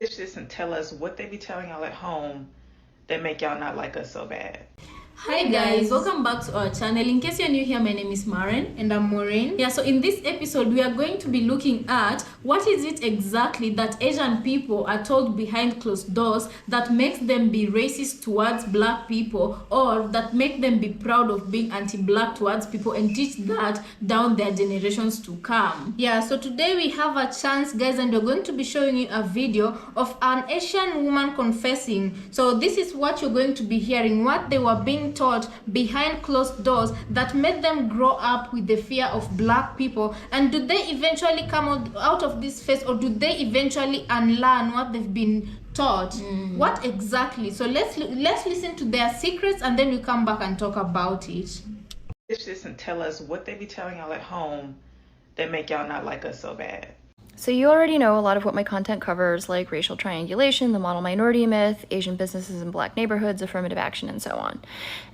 This and tell us what they be telling y'all at home that make y'all not like us so bad. Hi guys, welcome back to our channel. In case you're new here, my name is Maren. And I'm Maureen. Yeah, so in this episode, we are going to be looking at what is it exactly that Asian people are told behind closed doors that makes them be racist towards black people, or that make them be proud of being anti-black towards people and teach that down their generations to come. Yeah, so today we have a chance, guys, and we're going to be showing you a video of an Asian woman confessing. So this is what you're going to be hearing, what they were being taught behind closed doors that made them grow up with the fear of black people. And do they eventually come out of this phase, or do they eventually unlearn what they've been taught? What exactly? So let's listen to their secrets, and then we come back and talk about it. This and tell us what they be telling y'all at home that make y'all not like us so bad. So you already know a lot of what my content covers, like racial triangulation, the model minority myth, Asian businesses in black neighborhoods, affirmative action, and so on.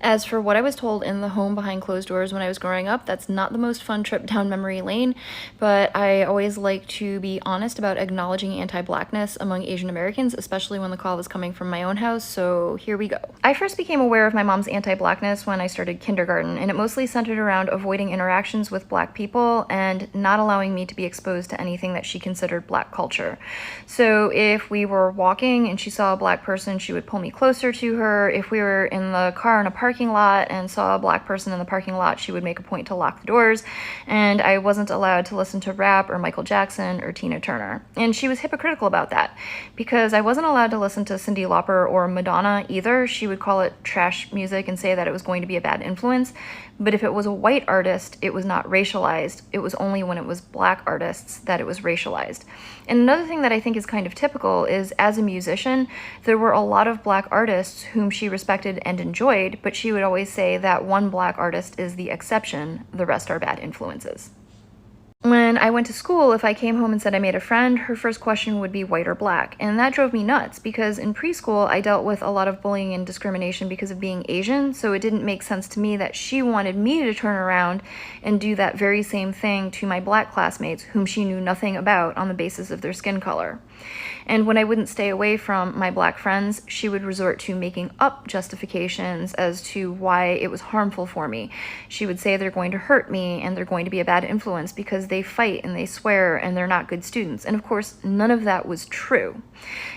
As for what I was told in the home behind closed doors when I was growing up, that's not the most fun trip down memory lane, but I always like to be honest about acknowledging anti-blackness among Asian Americans, especially when the call was coming from my own house, so here we go. I first became aware of my mom's anti-blackness when I started kindergarten, and it mostly centered around avoiding interactions with black people and not allowing me to be exposed to anything that she considered black culture. So if we were walking and she saw a black person, she would pull me closer to her. If we were in the car in a parking lot and saw a black person in the parking lot, she would make a point to lock the doors, and I wasn't allowed to listen to rap or Michael Jackson or Tina Turner. And she was hypocritical about that because I wasn't allowed to listen to Cyndi Lauper or Madonna either. She would call it trash music and say that it was going to be a bad influence. But if it was a white artist, it was not racialized. It was only when it was black artists that it was racialized. And another thing that I think is kind of typical is, as a musician, there were a lot of black artists whom she respected and enjoyed, but she would always say that one black artist is the exception, the rest are bad influences. When I went to school, if I came home and said I made a friend, her first question would be white or black. And that drove me nuts because in preschool, I dealt with a lot of bullying and discrimination because of being Asian. So it didn't make sense to me that she wanted me to turn around and do that very same thing to my black classmates whom she knew nothing about on the basis of their skin color. And when I wouldn't stay away from my black friends, she would resort to making up justifications as to why it was harmful for me. She would say they're going to hurt me and they're going to be a bad influence because they fight and they swear and they're not good students. And of course, none of that was true.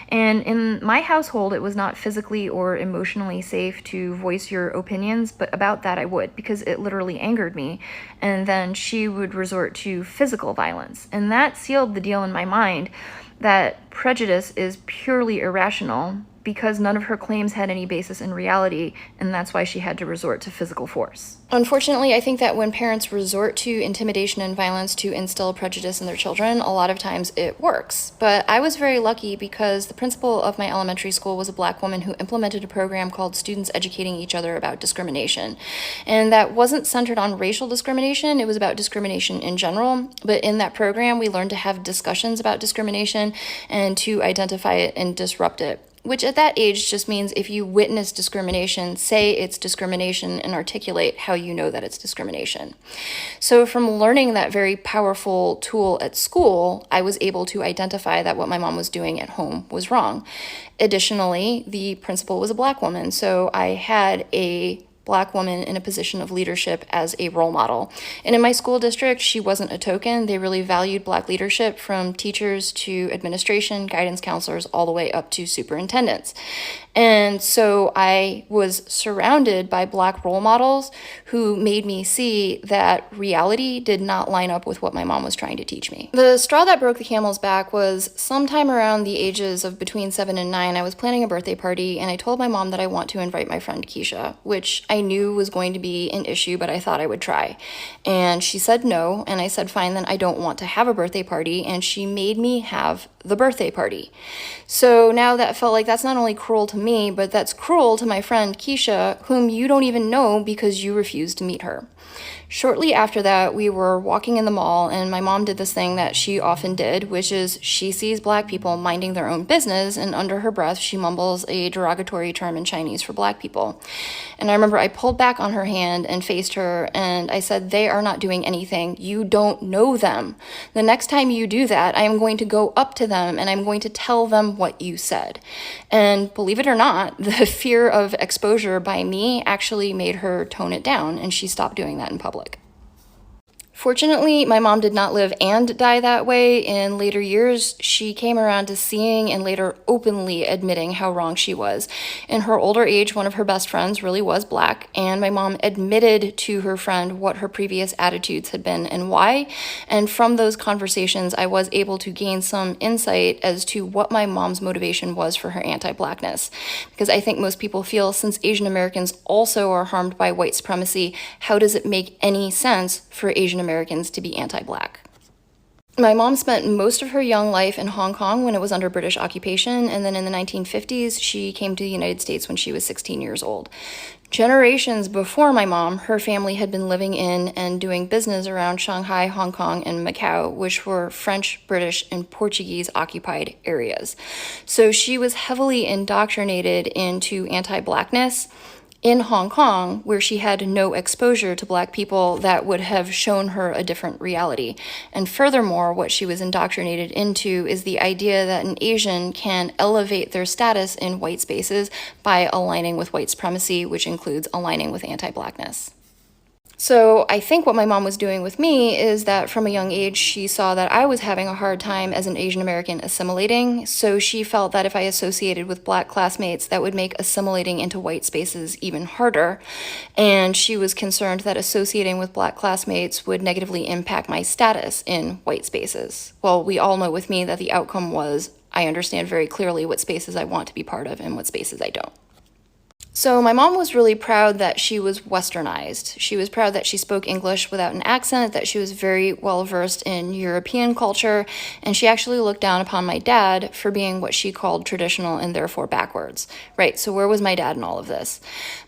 And in my household, it was not physically or emotionally safe to voice your opinions, but about that I would, because it literally angered me. And then she would resort to physical violence. And that sealed the deal in my mind that prejudice is purely irrational because none of her claims had any basis in reality, and that's why she had to resort to physical force. Unfortunately, I think that when parents resort to intimidation and violence to instill prejudice in their children, a lot of times it works. But I was very lucky because the principal of my elementary school was a black woman who implemented a program called Students Educating Each Other About Discrimination. And that wasn't centered on racial discrimination, it was about discrimination in general. But in that program, we learned to have discussions about discrimination and to identify it and disrupt it. Which at that age just means if you witness discrimination, say it's discrimination and articulate how you know that it's discrimination. So from learning that very powerful tool at school, I was able to identify that what my mom was doing at home was wrong. Additionally, the principal was a black woman, so I had a black woman in a position of leadership as a role model. And in my school district, she wasn't a token. They really valued black leadership from teachers to administration, guidance counselors, all the way up to superintendents. And so I was surrounded by black role models who made me see that reality did not line up with what my mom was trying to teach me. The straw that broke the camel's back was sometime around the ages of between 7 and 9, I was planning a birthday party and I told my mom that I want to invite my friend Keisha, which I knew was going to be an issue, but I thought I would try. And she said no, and I said, fine, then I don't want to have a birthday party, and she made me have the birthday party. So now that felt like that's not only cruel to me, but that's cruel to my friend Keisha, whom you don't even know because you refused to meet her. Shortly after that, we were walking in the mall, and my mom did this thing that she often did, which is she sees black people minding their own business, and under her breath, she mumbles a derogatory term in Chinese for black people. And I remember I pulled back on her hand and faced her, and I said, "They are not doing anything. You don't know them. The next time you do that, I am going to go up to them, and I'm going to tell them what you said." And believe it or not, the fear of exposure by me actually made her tone it down, and she stopped doing that in public. Fortunately, my mom did not live and die that way. In later years, she came around to seeing and later openly admitting how wrong she was. In her older age, one of her best friends really was black, and my mom admitted to her friend what her previous attitudes had been and why. And from those conversations, I was able to gain some insight as to what my mom's motivation was for her anti-blackness. Because I think most people feel, since Asian Americans also are harmed by white supremacy, how does it make any sense for Asian Americans to be anti-black? My mom spent most of her young life in Hong Kong when it was under British occupation, and then in the 1950s, she came to the United States when she was 16 years old. Generations before my mom, her family had been living in and doing business around Shanghai, Hong Kong, and Macau, which were French, British, and Portuguese occupied areas. So she was heavily indoctrinated into anti-blackness in Hong Kong, where she had no exposure to black people that would have shown her a different reality. And furthermore, what she was indoctrinated into is the idea that an Asian can elevate their status in white spaces by aligning with white supremacy, which includes aligning with anti-blackness. So I think what my mom was doing with me is that from a young age, she saw that I was having a hard time as an Asian American assimilating. So she felt that if I associated with black classmates, that would make assimilating into white spaces even harder. And she was concerned that associating with black classmates would negatively impact my status in white spaces. Well, we all know with me that the outcome was I understand very clearly what spaces I want to be part of and what spaces I don't. So my mom was really proud that she was westernized. She was proud that she spoke English without an accent, that she was very well versed in European culture, and she actually looked down upon my dad for being what she called traditional and therefore backwards. Right, so where was my dad in all of this?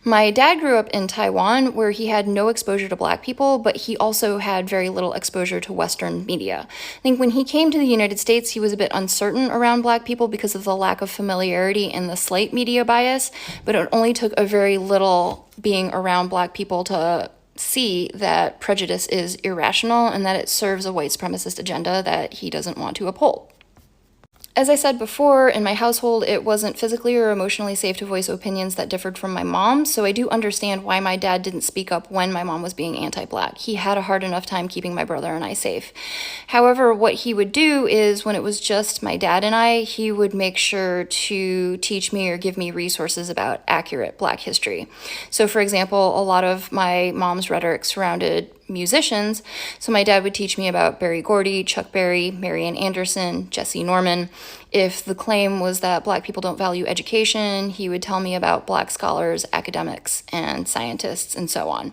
My dad grew up in Taiwan, where he had no exposure to black people, but he also had very little exposure to Western media. I think when he came to the United States, he was a bit uncertain around black people because of the lack of familiarity and the slight media bias, but it only took a very little being around black people to see that prejudice is irrational and that it serves a white supremacist agenda that he doesn't want to uphold. As I said before, in my household, it wasn't physically or emotionally safe to voice opinions that differed from my mom, so I do understand why my dad didn't speak up when my mom was being anti-black. He had a hard enough time keeping my brother and I safe. However, what he would do is, when it was just my dad and I, he would make sure to teach me or give me resources about accurate black history. So, for example, a lot of my mom's rhetoric surrounded musicians. So my dad would teach me about Berry Gordy, Chuck Berry, Marian Anderson, Jesse Norman. If the claim was that black people don't value education, he would tell me about black scholars, academics, and scientists, and so on.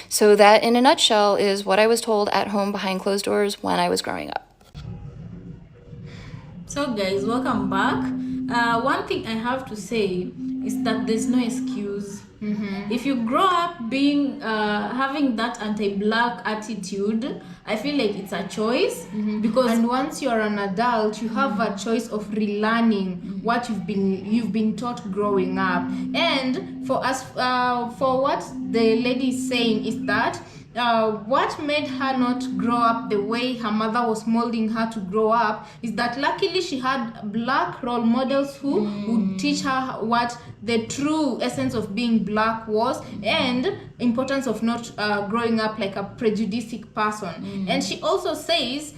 So that, in a nutshell, is what I was told at home behind closed doors when I was growing up. So guys, welcome back. One thing I have to say is that there's no excuse. If you grow up being having that anti-black attitude, I feel like it's a choice, because And once you're an adult, you have a choice of relearning what you've been taught growing up. And for us, for what the lady is saying is that what made her not grow up the way her mother was molding her to grow up is that luckily she had black role models who would teach her what the true essence of being black was, and importance of not growing up like a prejudiced person. And she also says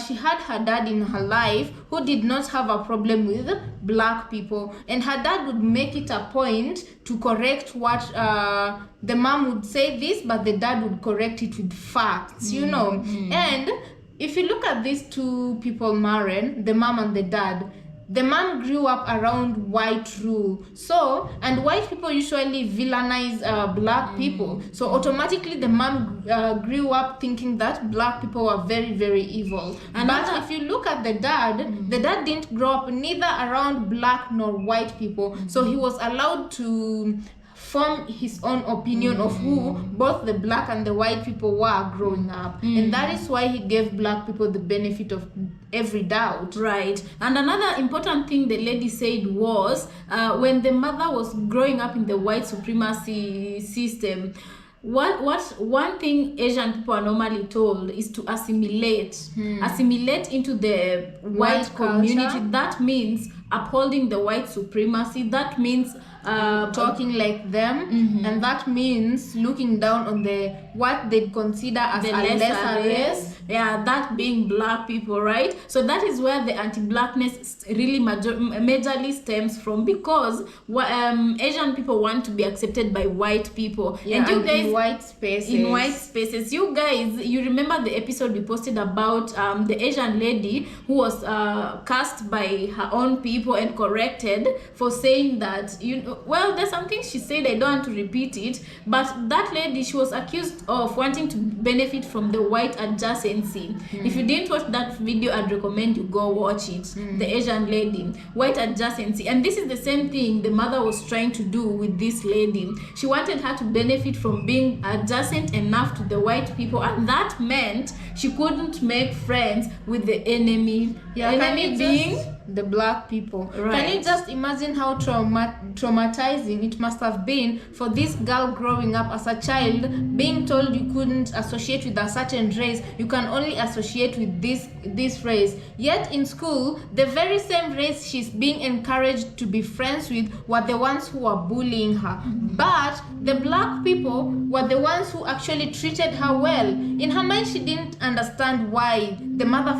she had her dad in her life who did not have a problem with black people, and her dad would make it a point to correct what the mom would say this, but the dad would correct it with facts, you know. And if you look at these two people, Maren, the mom and the dad, the mom grew up around white rule, so, and white people usually villainize black people, so automatically the mom grew up thinking that black people were very, very evil. But if you look at the dad didn't grow up neither around black nor white people, so he was allowed to form his own opinion of who both the black and the white people were growing up. And that is why he gave black people the benefit of every doubt. Right. And another important thing the lady said was when the mother was growing up in the white supremacy system, one thing Asian people are normally told is to assimilate into the white community. Culture. That means upholding the white supremacy. That means talking like them, and that means looking down on what they consider as the a lesser race. Yeah, that being black people, right? So that is where the anti-blackness really majorly stems from, because Asian people want to be accepted by white people. Yeah, and you guys in white spaces. You guys, you remember the episode we posted about the Asian lady who was cast by her own people and corrected for saying that, well, there's something she said, I don't want to repeat it, but that lady, she was accused of wanting to benefit from the white adjacency. If you didn't watch that video, I'd recommend you go watch it. The Asian lady, white adjacency. And this is the same thing the mother was trying to do with this lady. She wanted her to benefit from being adjacent enough to the white people, and that meant she couldn't make friends with the enemy. Yeah, enemy being the black people. Right. Can you just imagine how traumatizing it must have been for this girl growing up as a child, being told you couldn't associate with a certain race, you can only associate with this race. Yet in school, the very same race she's being encouraged to be friends with were the ones who were bullying her. But the black people were the ones who actually treated her well. In her mind, she didn't understand why the mother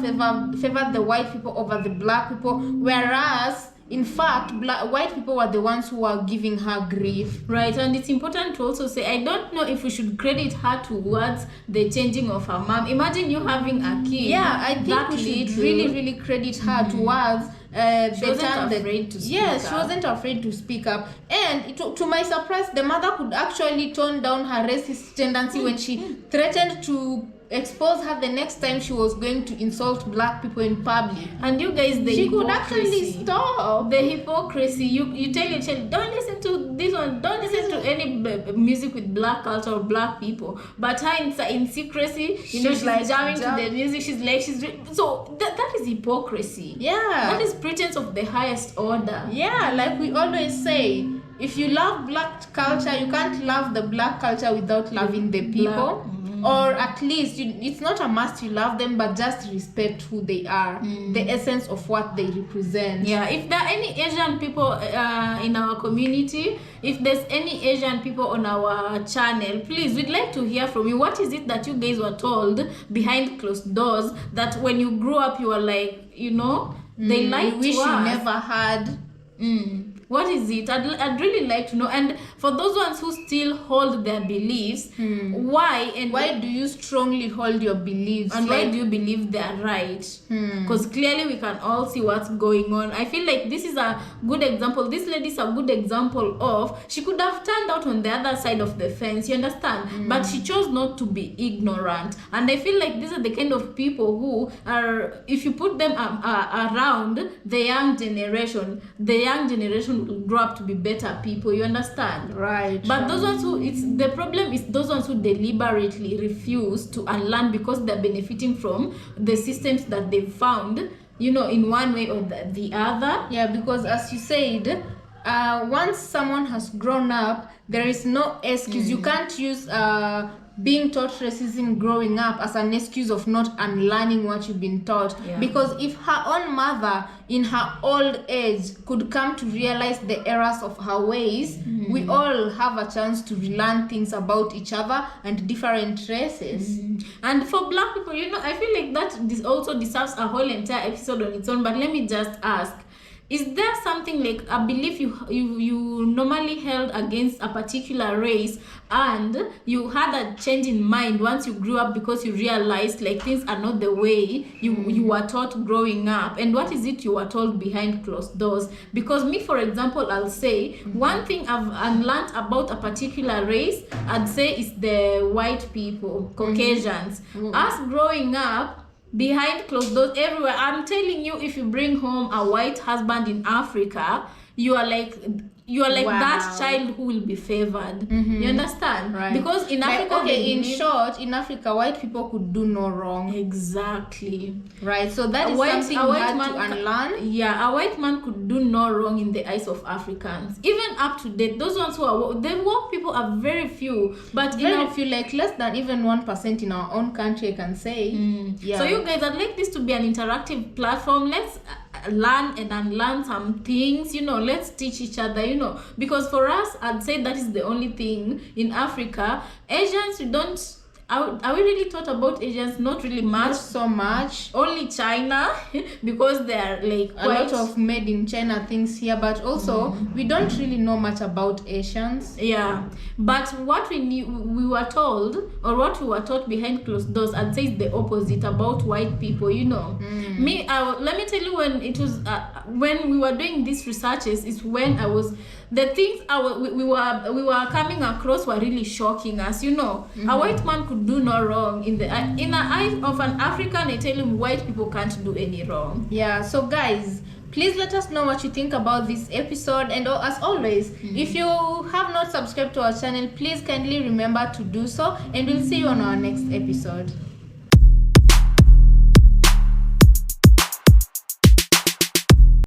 favored the white people over the black people, whereas in fact white people were the ones who were giving her grief. Right. And it's important to also say, I don't know if we should credit her towards the changing of her mom. Imagine you having a kid. Yeah, I think we should really credit her towards she wasn't afraid to speak up. She wasn't afraid to speak up. And to my surprise, the mother could actually tone down her racist tendency when she threatened to expose her the next time she was going to insult black people in public. And you guys, she could actually stop the hypocrisy. You tell your child, don't listen to this one, don't listen to any music with black culture or black people, but her in secrecy, she's like jamming to the music. So that is hypocrisy. Yeah, that is pretense of the highest order. Yeah, like we always say, if you love black culture, you can't love the black culture without loving the people. Or at least it's not a must you love them, but just respect who they are, the essence of what they represent. Yeah, if there are any Asian people in our community, if there's any Asian people on our channel, please, we'd like to hear from you. What is it that you guys were told behind closed doors that when you grew up you were like, they lied to us? Wish you never had. What is it? I'd really like to know. And for those ones who still hold their beliefs, why do you strongly hold your beliefs? And why do you believe they're right? Because clearly we can all see what's going on. I feel like this is a good example. This lady is a good example of, she could have turned out on the other side of the fence, you understand? But she chose not to be ignorant. And I feel like these are the kind of people who are, if you put them around the young generation will grow up to be better people, you understand? Right. But those ones who, the problem is those ones who deliberately refuse to unlearn because they're benefiting from the systems that they've found, in one way or the other. Yeah, because as you said, once someone has grown up, there is no excuse. You can't use being taught racism growing up as an excuse of not unlearning what you've been taught. Yeah. Because if her own mother in her old age could come to realize the errors of her ways, we all have a chance to relearn things about each other and different races. And for black people, I feel like that this also deserves a whole entire episode on its own. But let me just ask, is there something like a belief you normally held against a particular race and you had a change in mind once you grew up because you realized like things are not the way you were taught growing up? And what is it you were told behind closed doors? Because me, for example, I'll say one thing I've unlearned about a particular race, I'd say, is the white people, Caucasians. Us growing up behind closed doors everywhere, I'm telling you, if you bring home a white husband in Africa, you are like Wow. that child who will be favored. You understand? Right. Because in Like, Africa, okay, they in believe- short, in Africa, white people could do no wrong. Exactly. Right. So that is something a white hard man to unlearn. Yeah, a white man could do no wrong in the eyes of Africans. Even up to date, those ones who are the woke people are very few, but Very few, like less than even 1% in our own country, I can say. Yeah. So you guys, I'd like this to be an interactive platform. Let's learn and unlearn some things, let's teach each other, because for us, I'd say that is the only thing in Africa. Asians, we don't, are we really taught about Asians? Not really much. Not so much. Only China, because they're like A lot of made in China things here, but also we don't really know much about Asians. Yeah, but what we were told, or what we were taught behind closed doors, I'd say is the opposite about white people. Me, let me tell you, when it was when we were doing these researches, is when I was the things we were coming across were really shocking us. A white man could do no wrong in the eyes of an African. I tell him white people can't do any wrong. Yeah. So guys, please let us know what you think about this episode, and as always, if you have not subscribed to our channel, please kindly remember to do so, and we'll see you on our next episode.